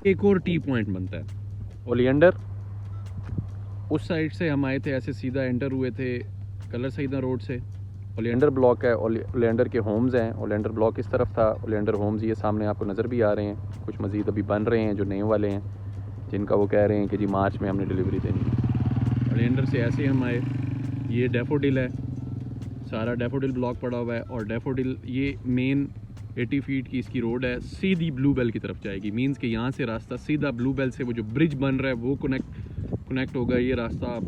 एक और T point बनता है ओलियंडर। उस साइड से हम आए थे, ऐसे सीधा एंटर हुए थे कलर सईदा रोड से। ओलियंडर ब्लॉक है, ओलियंडर के होम्स हैं। ओलियंडर ब्लॉक इस तरफ था, ओलियंडर होम्स ये सामने आपको नज़र भी आ रहे हैं। कुछ मज़ीद अभी बन रहे हैं जो नए वाले हैं, जिनका वो कह रहे हैं कि जी मार्च में हमने डिलीवरी देनी है। ओलियंडर से ऐसे हम आए, ये डैफोडिल है, सारा डैफोडिल ब्लॉक पड़ा हुआ है। और डैफोडिल ये मेन 80 फीट की इसकी रोड है, सीधी ब्लू बेल की तरफ जाएगी। मीन्स कि यहाँ से रास्ता सीधा ब्लू बेल से वो जो ब्रिज बन रहा है वो कनेक्ट होगा। ये रास्ता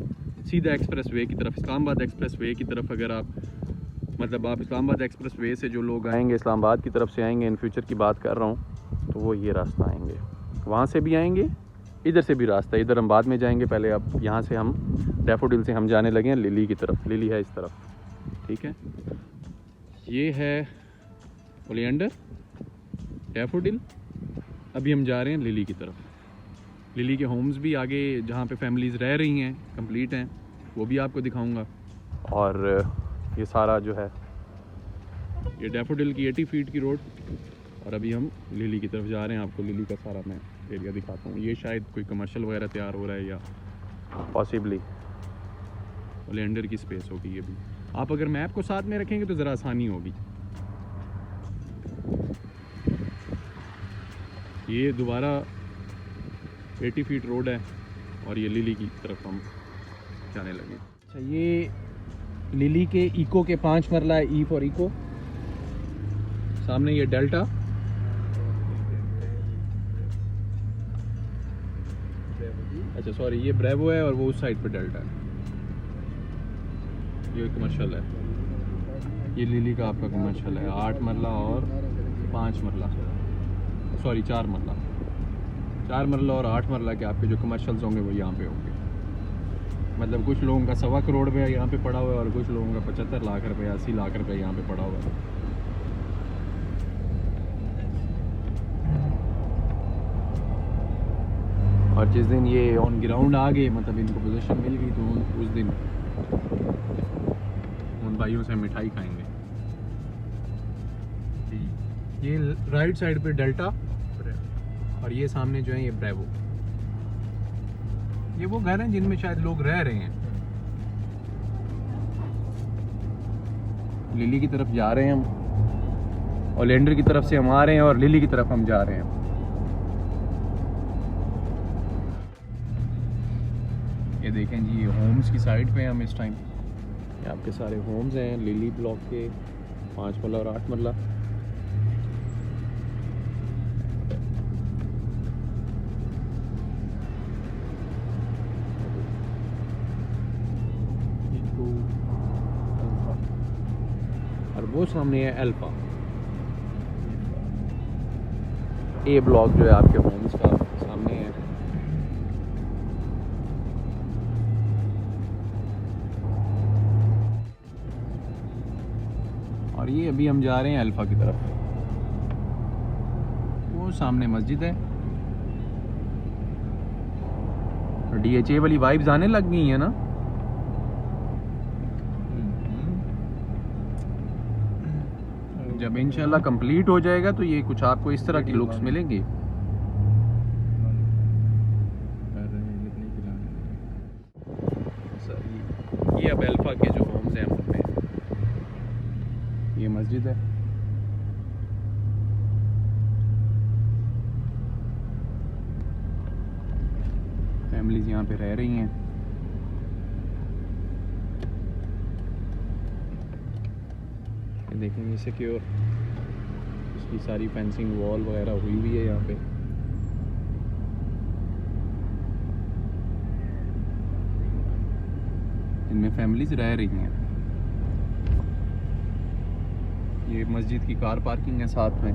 सीधा एक्सप्रेस वे की तरफ, इस्लामाबाद एक्सप्रेस वे की तरफ। अगर आप आप इस्लामाबाद एक्सप्रेस वे से जो लोग आएंगे, इस्लामाबाद की तरफ से आएंगे, इन फ्यूचर की बात कर रहा हूँ, तो वो ये रास्ता आएंगे। वहाँ से भी आएंगे, इधर से भी रास्ता, इधर हम बाद में जाएंगे। पहले अब यहाँ से हम डैफोडिल से हम जाने लगे हैं लिली की तरफ। लिली है इस तरफ, ठीक है। ये है ओलियंडर, डैफोडिल। अभी हम जा रहे हैं लिली की तरफ। लिली के होम्स भी आगे जहाँ पे फैमिलीज़ रह रही हैं कंप्लीट हैं, वो भी आपको दिखाऊंगा। और ये सारा जो है ये डैफोडिल की 80 फीट की रोड। और अभी हम लिली की तरफ जा रहे हैं। आपको लिली का सारा मैं एरिया दिखाता हूँ। ये शायद कोई कमर्शियल वगैरह तैयार हो रहा है या पॉसिबली ओलियंडर की स्पेस होगी ये भी। आप अगर मैप को साथ में रखेंगे तो ज़रा आसानी होगी। ये दोबारा 80 फीट रोड है और ये लिली की तरफ हम जाने लगे। अच्छा, ये लिली के इको के 5 मरला है, ई फॉर इको। सामने ये डेल्टा, अच्छा सॉरी ये ब्रेवो है और वो उस साइड पे डेल्टा है। ये कमर्शियल है, ये लिली का आपका कमर्शियल है। 8 मरला और 5 मरला, सॉरी 4 मरला। 4 मरला और 8 मरला के आपके जो कमर्शियल्स होंगे वो यहाँ पे होंगे। मतलब कुछ लोगों का 1.25 करोड़ रुपया यहाँ पे पड़ा हुआ है और कुछ लोगों का 75 लाख रुपये 80 लाख रुपये यहाँ पे पड़ा हुआ है। और जिस दिन ये ऑन ग्राउंड आ गए, मतलब इनको पोजीशन मिल गई, तो उस दिन उन भाइयों से मिठाई खाएंगे। ये राइट साइड पे डेल्टा और ये सामने जो है ये ब्रेवो। ये वो घर हैं जिनमें शायद लोग रह रहे हैं। लिली की तरफ जा रहे हैं हम, ओलियंडर की तरफ से हम आ रहे हैं और लिली की तरफ हम जा रहे हैं। ये देखें जी, ये होम्स की साइड पे हैं हम इस टाइम। ये आपके सारे होम्स हैं लिली ब्लॉक के, 5 मरला और 8 मरला। और वो सामने है अल्फा। ए ब्लॉक जो है आपके होम्स का सामने है। और ये अभी हम जा रहे हैं अल्फा की तरफ। वो सामने मस्जिद है। DHA वाली वाइब्स आने लग गई है ना। जब इंशाल्लाह कंप्लीट हो जाएगा तो ये कुछ आपको इस तरह की लुक्स मिलेंगी। ये अब अल्फा के जो होम्स हैं उनमें ये मस्जिद है। फैमिलीज यहाँ पे रह रही हैं। देखेंगे सिक्योर, इसकी सारी फेंसिंग वॉल वगैरह हुई हुई है यहाँ पे। इनमें फैमिलीज रह रही हैं। ये मस्जिद की कार पार्किंग है साथ में।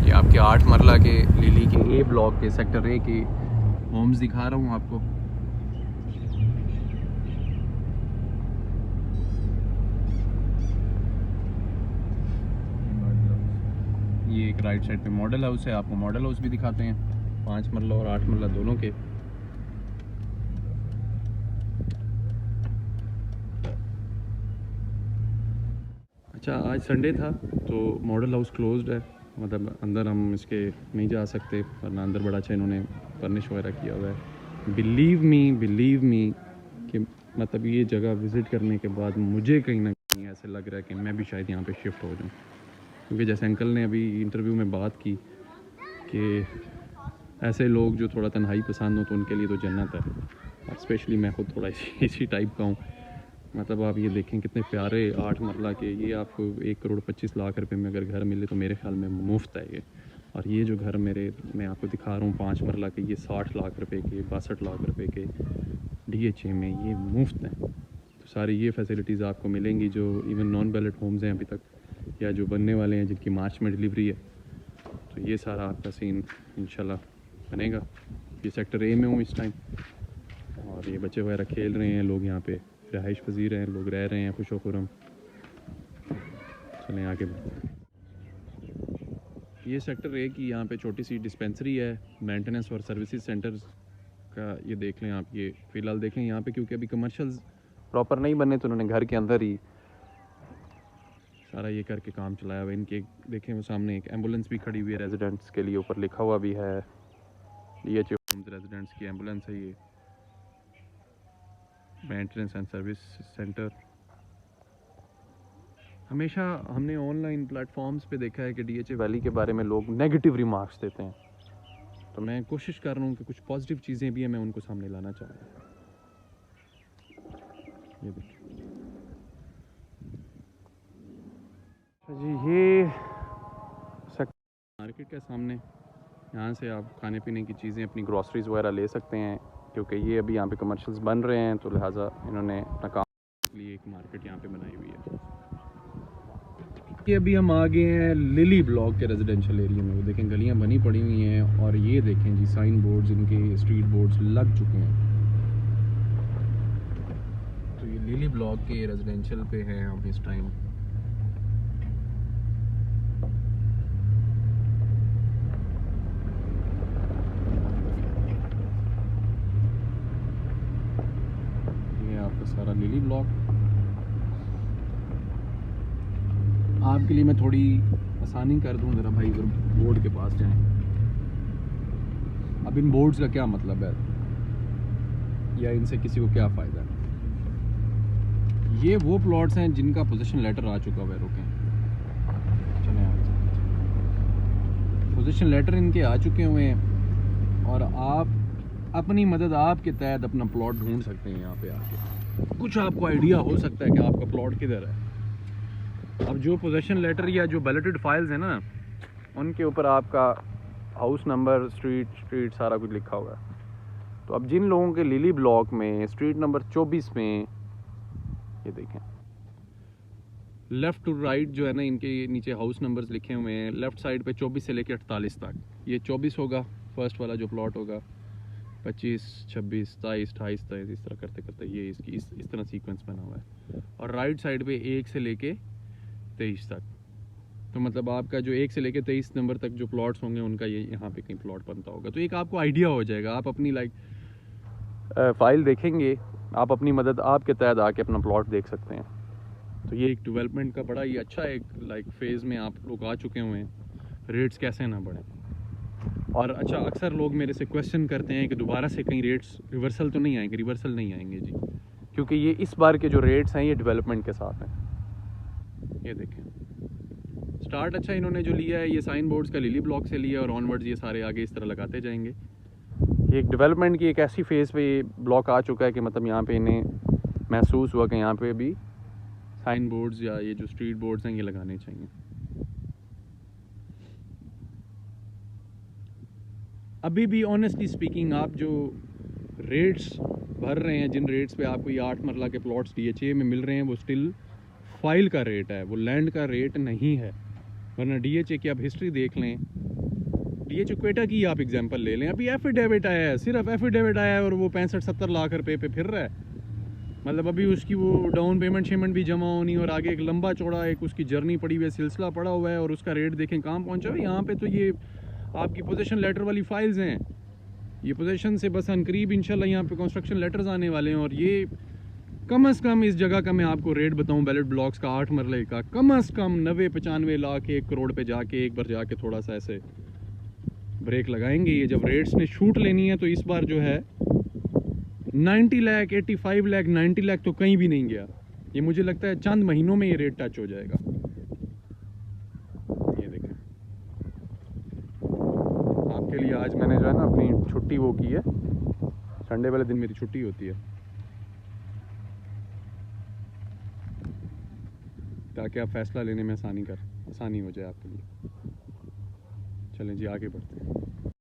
ये आपके 8 मरला के लिली के ए ब्लॉक के सेक्टर ए के होम्स दिखा रहा हूँ आपको। ये एक राइट साइड पे मॉडल हाउस है, आपको मॉडल हाउस भी दिखाते हैं। 5 मरला और 8 मरला दोनों के। अच्छा, आज संडे था तो मॉडल हाउस क्लोज्ड है, मतलब अंदर हम इसके नहीं जा सकते, वरना अंदर बड़ा अच्छा इन्होंने फर्निश वगैरह किया हुआ है। बिलीव मी कि मतलब ये जगह विज़िट करने के बाद मुझे कहीं ना कहीं ऐसे लग रहा है कि मैं भी शायद यहाँ पे शिफ्ट हो जाऊँ, क्योंकि जैसे अंकल ने अभी इंटरव्यू में बात की कि ऐसे लोग जो थोड़ा तन्हाई पसंद हो तो उनके लिए तो जन्नत है, और स्पेशली मैं खुद थोड़ा इसी टाइप का हूँ। मतलब आप ये देखें कितने प्यारे 8 मरला के, ये आपको 1,25,00,000 रुपए में अगर घर मिले तो मेरे ख्याल में मुफ्त है ये। और ये जो घर मैं आपको दिखा रहा हूँ 5 मरला के, ये 60 लाख रुपए के, 62 लाख रुपए के DHA में, ये मुफ्त हैं। तो सारी ये फैसिलिटीज़ आपको मिलेंगी जो इवन नॉन बैलेट होम्स हैं अभी तक, या जो बनने वाले हैं जिनकी मार्च में डिलीवरी है। तो ये सारा आपका सीन इंशाल्लाह बनेगा। ये सेक्टर A में हूँ इस टाइम, और ये बच्चे वगैरह खेल रहे हैं, लोग यहाँ पे रहाइश पजीर हैं, लोग रह रहे हैं खुशो खुरम। चलें आगे बढ़ते। ये सेक्टर A की यहाँ पे छोटी सी डिस्पेंसरी है, मेंटेनेंस और सर्विसेज सेंटर का। ये देख लें आप, ये फ़िलहाल देखें यहाँ पे, क्योंकि अभी कमर्शियल्स प्रॉपर नहीं बने तो उन्होंने घर के अंदर ही सारा ये करके काम चलाया हुआ। इनके देखें वो सामने एक एम्बुलेंस भी खड़ी हुई है रेजिडेंट्स के लिए, ऊपर लिखा हुआ भी है DHA होम्स रेजिडेंट्स की एम्बुलेंस है ये। Maintenance and service centre. हमेशा हमने ऑनलाइन प्लेटफॉर्म्स पे देखा है कि DHA वैली के बारे में लोग नेगेटिव रिमार्क्स देते हैं, तो मैं कोशिश कर रहा हूँ कि कुछ पॉजिटिव चीज़ें भी हैं, मैं उनको सामने लाना चाह रहा हूँ। ये देखिए जी, ये मार्केट के सामने, यहाँ से आप खाने पीने की चीज़ें, अपनी ग्रॉसरीज वगैरह ले सकते हैं, क्योंकि ये अभी यहाँ पे कमर्शियल्स बन रहे हैं, तो लिहाजा इन्होंने अपना काम के लिए एक मार्केट यहाँ पे बनाई हुई है। ये अभी हम आ गए हैं लिली ब्लॉक के रेजिडेंशियल एरिया में। वो देखें गलियाँ बनी पड़ी हुई हैं, और ये देखें जी साइन बोर्ड्स, इनके स्ट्रीट बोर्ड्स लग चुके हैं। तो ये लिली ब्लॉक के रेजिडेंशियल पे हैं हम इस टाइम। सारा लिली ब्लॉक। आपके लिए मैं थोड़ी आसानी कर दूं, ज़रा भाई इधर बोर्ड के पास जाएं। अब इन बोर्ड्स का क्या मतलब है, या इनसे किसी को क्या फ़ायदा है? ये वो प्लॉट्स हैं जिनका पोजीशन लेटर आ चुका हुआ है। रुकें, चलें आगे। पोजीशन लेटर इनके आ चुके हुए हैं, और आप अपनी मदद आपके तहत अपना प्लॉट ढूंढ सकते हैं। यहाँ पे आके कुछ आपको आइडिया हो सकता है कि आपका प्लॉट किधर है। अब जो पोजीशन लेटर या जो बैलेटेड फाइल्स हैं ना, उनके ऊपर आपका हाउस नंबर, स्ट्रीट सारा कुछ लिखा हुआ है। तो अब जिन लोगों के लिली ब्लॉक में स्ट्रीट नंबर 24 में, ये देखें लेफ़्ट टू राइट जो है ना, इनके नीचे हाउस नंबर्स लिखे हुए हैं। लेफ़्ट साइड पे 24 से लेकर 48 तक, ये 24 होगा फर्स्ट वाला जो प्लॉट होगा, 25, 26, 27, 28, 23, इस तरह करते करते ये इसकी इस तरह सीक्वेंस बना हुआ है। और राइट साइड पे 1 से लेके 23 तक, तो मतलब आपका जो 1 से लेके 23 नंबर तक जो प्लॉट्स होंगे उनका ये यहाँ पे कहीं प्लॉट बनता होगा। तो एक आपको आइडिया हो जाएगा, आप अपनी फाइल देखेंगे, आप अपनी मदद आपके तहत आके अपना प्लॉट देख सकते हैं। तो ये एक डेवलपमेंट का बड़ा ही अच्छा एक फेज़ में आप लोग आ चुके हुए हैं। रेट्स कैसे ना बढ़ें। और अच्छा, अक्सर लोग मेरे से क्वेश्चन करते हैं कि दोबारा से कहीं रेट्स रिवर्सल तो नहीं आएंगे। रिवर्सल नहीं आएंगे जी, क्योंकि ये इस बार के जो रेट्स हैं ये डेवलपमेंट के साथ हैं। ये देखें स्टार्ट अच्छा इन्होंने जो लिया है, ये साइन बोर्ड्स का लिली ब्लॉक से लिया, और ऑनवर्ड्स ये सारे आगे इस तरह लगाते जाएंगे। ये एक डेवलपमेंट की एक ऐसी फेज़ पे ये ब्लॉक आ चुका है कि मतलब यहाँ पे इन्हें महसूस हुआ कि यहाँ पे भी साइन बोर्ड्स या ये जो स्ट्रीट बोर्ड्स हैं ये लगाने चाहिए। अभी भी ऑनेस्टली स्पीकिंग, आप जो रेट्स भर रहे हैं, जिन रेट्स पे आपको ये 8 मरला के प्लॉट्स DHA में मिल रहे हैं, वो स्टिल फाइल का रेट है, वो लैंड का रेट नहीं है। वरना DHA की आप हिस्ट्री देख लें, DHA क्वेटा की आप एग्जांपल ले लें, अभी एफिडेविट आया है, सिर्फ एफिडेविट आया है, और वो 65-70 लाख रुपए पे फिर रहा है। मतलब अभी उसकी वो डाउन पेमेंट भी जमा होनी, और आगे एक लंबा चौड़ा एक उसकी जर्नी पड़ी हुई है, सिलसिला पड़ा हुआ है, और उसका रेट देखें कहाँ पहुँचा है। यहाँ पे तो ये आपकी पोजीशन लेटर वाली फाइल्स हैं, ये पोजीशन से बस अनकरीब इंशाल्लाह यहाँ पे कंस्ट्रक्शन लेटर्स आने वाले हैं। और ये कम से कम इस जगह का मैं आपको रेट बताऊं, बैलेट ब्लॉक्स का 8 मरले का कम से कम 90-95 लाख 1 करोड़ पे जाके एक बार जाके थोड़ा सा ऐसे ब्रेक लगाएंगे। ये जब रेट्स ने शूट लेनी है तो इस बार जो है 90 लाख 85 लाख 90 लाख तो कहीं भी नहीं गया। ये मुझे लगता है चंद महीनों में ये रेट टच हो जाएगा। ये देखें, आपके लिए आज मैंने जो है ना अपनी छुट्टी वो की है, संडे वाले दिन मेरी छुट्टी होती है ताकि आप फैसला लेने में आसानी हो जाए आपके लिए। चलें जी आगे बढ़ते हैं।